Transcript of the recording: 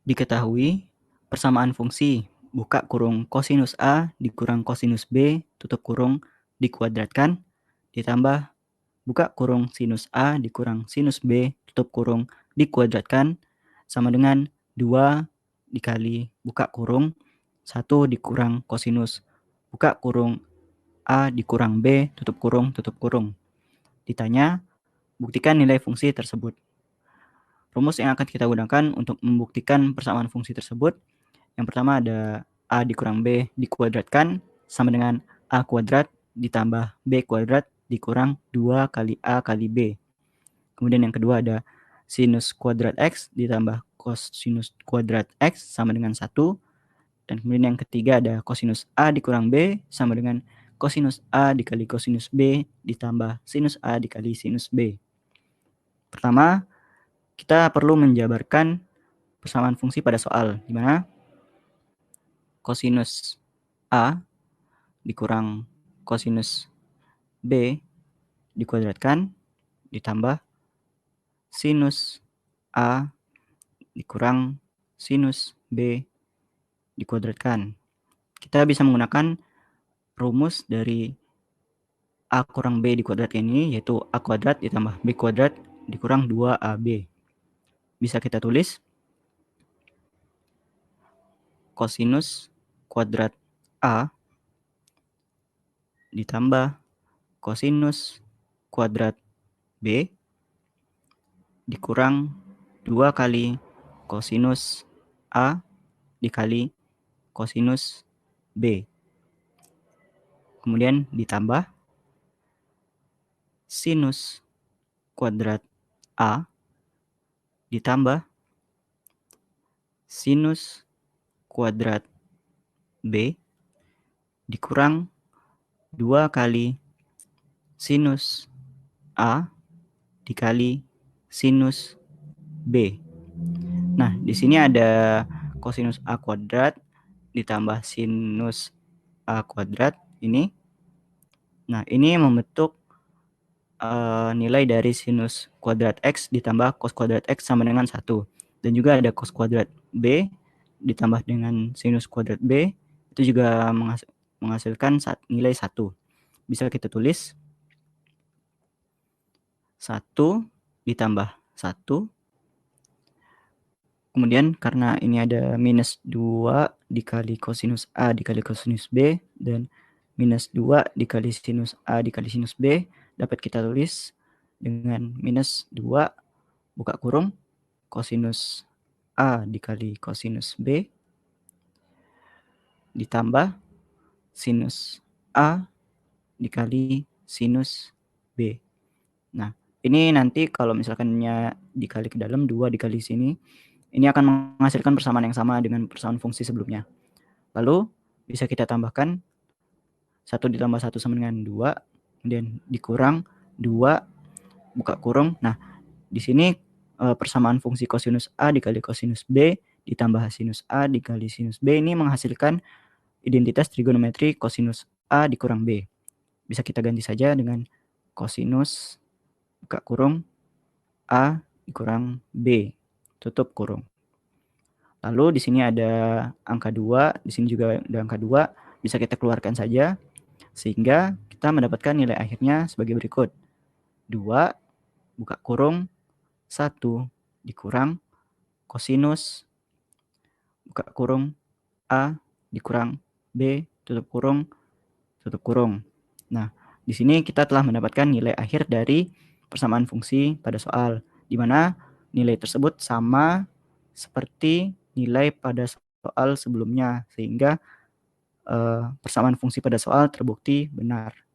Diketahui persamaan fungsi buka kurung kosinus A dikurang kosinus B tutup kurung dikuadratkan ditambah buka kurung sinus A dikurang sinus B tutup kurung dikuadratkan sama dengan 2 dikali buka kurung 1 dikurang kosinus buka kurung A dikurang B tutup kurung. Ditanya, buktikan nilai fungsi tersebut. Rumus yang akan kita gunakan untuk membuktikan persamaan fungsi tersebut, yang pertama ada A dikurang B dikuadratkan sama dengan A kuadrat ditambah B kuadrat dikurang 2 kali A kali B. Kemudian yang kedua ada sinus kuadrat X ditambah kosinus kuadrat X sama dengan 1. Dan kemudian yang ketiga ada kosinus A dikurang B sama dengan kosinus A dikali kosinus B ditambah sinus A dikali sinus B. Pertama, kita perlu menjabarkan persamaan fungsi pada soal, di mana kosinus A dikurang kosinus B dikuadratkan ditambah sinus A dikurang sinus B dikuadratkan. Kita bisa menggunakan rumus dari A kurang B dikuadrat ini, yaitu A kuadrat ditambah B kuadrat dikurang 2AB. Bisa kita tulis kosinus kuadrat A ditambah kosinus kuadrat B dikurang 2 kali kosinus A dikali kosinus B. Kemudian ditambah sinus kuadrat A ditambah sinus kuadrat B dikurang 2 kali sinus A dikali sinus B. Nah, di sini ada kosinus A kuadrat ditambah sinus A kuadrat ini. Nah, ini membentuk nilai dari sinus kuadrat X ditambah cos kuadrat X sama dengan 1. Dan juga ada cos kuadrat B ditambah dengan sinus kuadrat B, itu juga menghasilkan nilai 1. Bisa kita tulis 1 ditambah 1. Kemudian karena ini ada minus 2 dikali kosinus A dikali kosinus B dan minus 2 dikali sinus A dikali sinus B dapat kita tulis dengan minus 2 buka kurung kosinus A dikali kosinus B ditambah sinus A dikali sinus B. Nah, ini nanti kalau misalkannya dikali ke dalam 2 dikali sini, ini akan menghasilkan persamaan yang sama dengan persamaan fungsi sebelumnya. Lalu bisa kita tambahkan 1 ditambah 1 sama dengan 2, kemudian dikurang 2 buka kurung. Nah, di sini persamaan fungsi kosinus A dikali kosinus B ditambah sinus A dikali sinus B ini menghasilkan identitas trigonometri kosinus A dikurang B. Bisa kita ganti saja dengan kosinus buka kurung A dikurang B tutup kurung. Lalu di sini ada angka 2, di sini juga ada angka 2, bisa kita keluarkan saja sehingga kita mendapatkan nilai akhirnya sebagai berikut. 2 buka kurung 1 dikurang kosinus buka kurung A dikurang B tutup kurung. Nah, di sini kita telah mendapatkan nilai akhir dari persamaan fungsi pada soal, di mana nilai tersebut sama seperti nilai pada soal sebelumnya, sehingga persamaan fungsi pada soal terbukti benar.